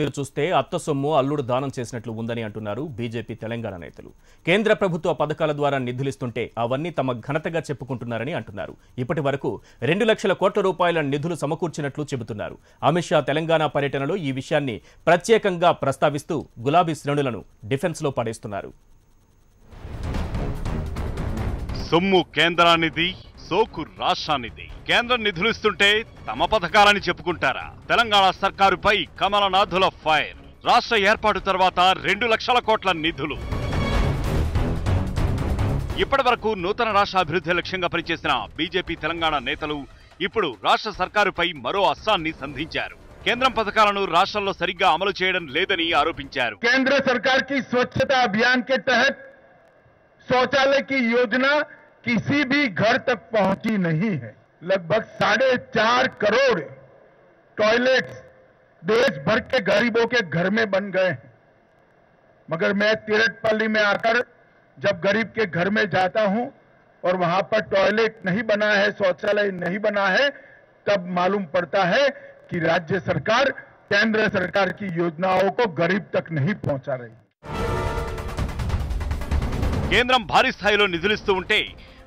తీరు చూస్తే అత్త సొమ్ము అల్లుడు దానం చేసినట్లు ఉందని అంటున్నారు బీజేపీ తెలంగాణ నేతలు. కేంద్ర ప్రభుత్వ పథకాల ద్వారా నిధులిస్తుంటే అవన్నీ తమ ఘనతగా చెప్పుకుంటున్నారని అంటున్నారు. ఇప్పటి వరకు 2 లక్షల కోట్ల రూపాయల నిధులు సమకూర్చినట్లు చెబుతున్నారు. అమిత్ షా తెలంగాణ పర్యటనలో ఈ విషయాన్ని ప్రత్యేకంగా ప్రస్తావిస్తూ గులాబీ శ్రేణులను డిఫెన్స్లో పడేస్తున్నారు. సొమ్ము కేంద్రానిది, సోకు రాష్ట్రానిది. కేంద్రం నిధులిస్తుంటే తమ పథకాలని చెప్పుకుంటారా? తెలంగాణ సర్కారుపై కమలనాథుల ఫైర్. రాష్ట్ర ఏర్పాటు తర్వాత 2 లక్షల కోట్ల నిధులు. ఇప్పటి వరకు నూతన రాష్ట్ర అభివృద్ధి లక్ష్యంగా పనిచేసిన బీజేపీ తెలంగాణ నేతలు ఇప్పుడు రాష్ట్ర సర్కారుపై మరో అస్త్రాన్ని సంధించారు. కేంద్రం పథకాలను రాష్ట్రంలో సరిగ్గా అమలు చేయడం లేదని ఆరోపించారు. కేంద్ర సర్కార్ की स्वच्छता अभियान के तहत शौचालय की योजना किसी भी घर तक पहुंची नहीं है। लगभग 4.5 करोड़ टॉयलेट्स देश भर के गरीबों के घर में बन गए हैं, मगर मैं तिरटपल्ली में आकर जब गरीब के घर में जाता हूं और वहां पर टॉयलेट नहीं बना है, शौचालय नहीं बना है, तब मालूम पड़ता है कि राज्य सरकार केंद्र सरकार की योजनाओं को गरीब तक नहीं पहुंचा रही। కేంద్రం భారీ స్థాయిలో నిధులిస్తూ ఉంటే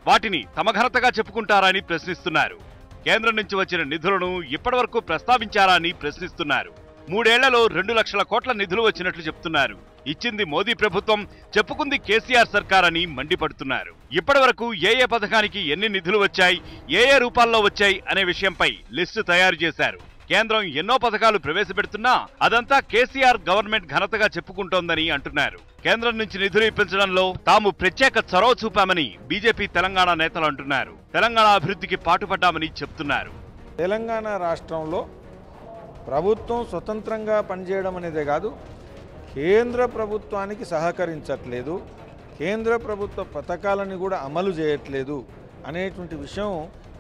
వాటిని తమ ఘనతగా చెప్పుకుంటారా అని ప్రశ్నిస్తున్నారు. కేంద్రం నుంచి వచ్చిన నిధులను ఇప్పటివరకు ప్రస్తావించారా అని ప్రశ్నిస్తున్నారు. 3 ఏళ్లలో 2 లక్షల కోట్ల నిధులు వచ్చినట్లు చెప్తున్నారు. ఇచ్చింది మోదీ ప్రభుత్వం, చెప్పుకుంది కేసీఆర్ సర్కార్ అని మండిపడుతున్నారు. ఇప్పటివరకు ఏ పథకానికి ఎన్ని నిధులు వచ్చాయి, ఏ రూపాల్లో వచ్చాయి అనే విషయంపై లిస్టు తయారు చేశారు. కేంద్రం ఎన్నో పథకాలు ప్రవేశపెడుతున్నా అదంతా కేసీఆర్ గవర్నమెంట్ ఘనతగా చెప్పుకుంటోందని అంటున్నారు. కేంద్రం నుంచి నిధులు ఇప్పించడంలో తాము ప్రత్యేక చొరవ చూపామని బీజేపీ తెలంగాణ నేతలు అంటున్నారు. తెలంగాణ అభివృద్ధికి పాటుపడ్డామని చెప్తున్నారు. తెలంగాణ రాష్ట్రంలో ప్రభుత్వం స్వతంత్రంగా పనిచేయడం అనేదే కాదు, కేంద్ర ప్రభుత్వానికి సహకరించట్లేదు, కేంద్ర ప్రభుత్వ పథకాలను కూడా అమలు చేయట్లేదు అనేటువంటి విషయం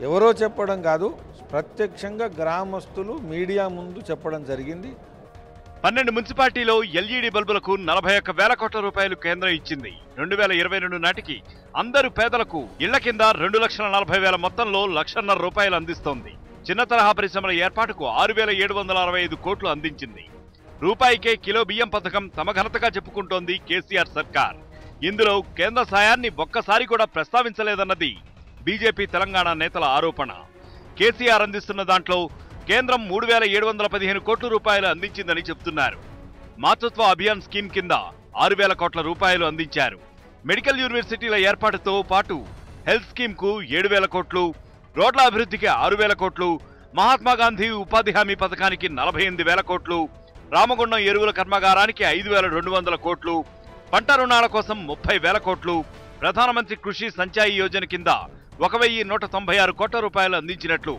ఎవరో చెప్పడం కాదు, ప్రత్యక్షంగా గ్రామస్తులు మీడియా ముందు చెప్పడం జరిగింది. 12 మున్సిపాలిటీలో ఎల్ఈడి బల్బులకు 41,000 కోట్ల రూపాయలు కేంద్రం ఇచ్చింది. 2022 నాటికి అందరు పేదలకు ఇళ్ల కింద 2,40,000 మొత్తంలో 1,50,000 రూపాయలు అందిస్తోంది. చిన్న తరహా పరిశ్రమల ఏర్పాటుకు 6,765 కోట్లు అందించింది. రూపాయికే కిలో బియ్యం పథకం తమ ఘనతగా చెప్పుకుంటోంది కేసీఆర్ సర్కార్. ఇందులో కేంద్ర సాయాన్ని ఒక్కసారి కూడా ప్రస్తావించలేదన్నది బీజేపీ తెలంగాణ నేతల ఆరోపణ. కేసీఆర్ అందిస్తున్న దాంట్లో కేంద్రం 3,715 కోట్ల రూపాయలు అందించిందని చెప్తున్నారు. మాతృత్వ అభియాన్ స్కీమ్ కింద 6,000 కోట్ల రూపాయలు అందించారు. మెడికల్ యూనివర్సిటీల ఏర్పాటుతో పాటు హెల్త్ స్కీమ్ కు 7,000 కోట్లు, రోడ్ల అభివృద్ధికి 6,000 కోట్లు, మహాత్మాగాంధీ ఉపాధి హామీ పథకానికి 48,000 కోట్లు, రామగుండం ఎరువుల కర్మాగారానికి 5,200 కోట్లు, పంట రుణాల కోసం 30,000 కోట్లు, ప్రధానమంత్రి కృషి సంచాయి యోజన కింద 1,196 కోట్ల రూపాయలు అందించినట్లు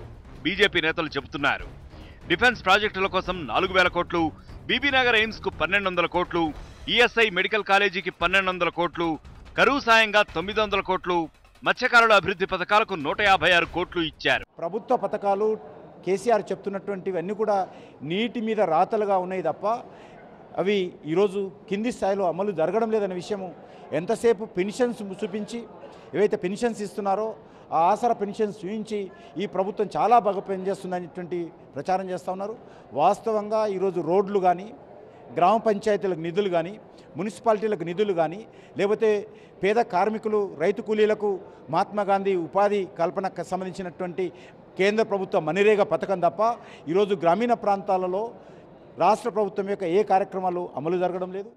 బీజేపీ నేతలు చెబుతున్నారు. డిఫెన్స్ ప్రాజెక్టుల కోసం 4,000 కోట్లు, బీబీనగర్ ఎయిమ్స్ కు 1,200 కోట్లు, ఈఎస్ఐ మెడికల్ కాలేజీకి 1,200 కోట్లు, కరువు సాయంగా 900 కోట్లు, మత్స్యకారుల అభివృద్ధి పథకాలకు 156 కోట్లు ఇచ్చారు. ప్రభుత్వ పథకాలు కేసీఆర్ చెప్తున్నటువంటివన్నీ కూడా నీటి మీద రాతలుగా ఉన్నాయి తప్ప అవి ఈరోజు కింది స్థాయిలో అమలు జరగడం లేదనే విషయము ఎంతసేపు పెన్షన్స్ చూపించి ఏవైతే పెన్షన్స్ ఇస్తున్నారో ఆ ఆసరా పెన్షన్స్ చూపించి ఈ ప్రభుత్వం చాలా బాగా పనిచేస్తుందనేటువంటి ప్రచారం చేస్తూ ఉన్నారు. వాస్తవంగా ఈరోజు రోడ్లు కానీ, గ్రామ పంచాయతీలకు నిధులు కానీ, మున్సిపాలిటీలకు నిధులు కానీ, లేకపోతే పేద కార్మికులు, రైతు కూలీలకు మహాత్మాగాంధీ ఉపాధి కల్పనకు సంబంధించినటువంటి కేంద్ర ప్రభుత్వ మనిరేగా పథకం తప్ప ఈరోజు గ్రామీణ ప్రాంతాలలో రాష్ట్ర ప్రభుత్వం యొక్క ఏ కార్యక్రమాలు అమలు జరగడం లేదు.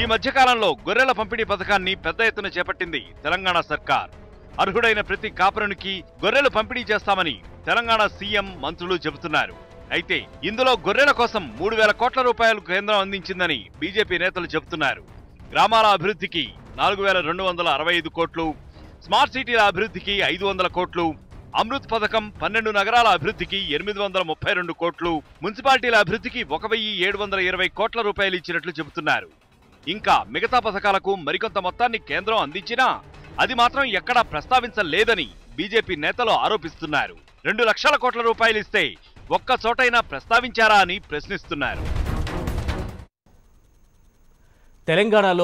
ఈ మధ్యకాలంలో గొర్రెల పంపిణీ పథకాన్ని పెద్ద ఎత్తున చేపట్టింది తెలంగాణ సర్కార్. అర్హుడైన ప్రతి కాపురునికి గొర్రెలు పంపిణీ చేస్తామని తెలంగాణ సీఎం, మంత్రులు చెబుతున్నారు. అయితే ఇందులో గొర్రెల కోసం 3,000 కోట్ల రూపాయలు కేంద్రం అందించిందని బీజేపీ నేతలు చెబుతున్నారు. గ్రామాల అభివృద్ధికి 4,265 కోట్లు, స్మార్ట్ సిటీల అభివృద్ధికి 500 కోట్లు, అమృత్ పథకం 12 నగరాల అభివృద్ధికి 832 కోట్లు, మున్సిపాలిటీల అభివృద్ధికి 1,720 కోట్ల రూపాయలు ఇచ్చినట్లు చెబుతున్నారు. ఇంకా మిగతా పథకాలకు మరికొంత మొత్తాన్ని కేంద్రం అందించినా అది మాత్రం ఎక్కడా ప్రస్తావించలేదని బీజేపీ నేతలు ఆరోపిస్తున్నారు. 2 లక్షల కోట్ల రూపాయలు ఇస్తే ఒక్క చోటైనా ప్రస్తావించారా అని ప్రశ్నిస్తున్నారు. తెలంగాణలో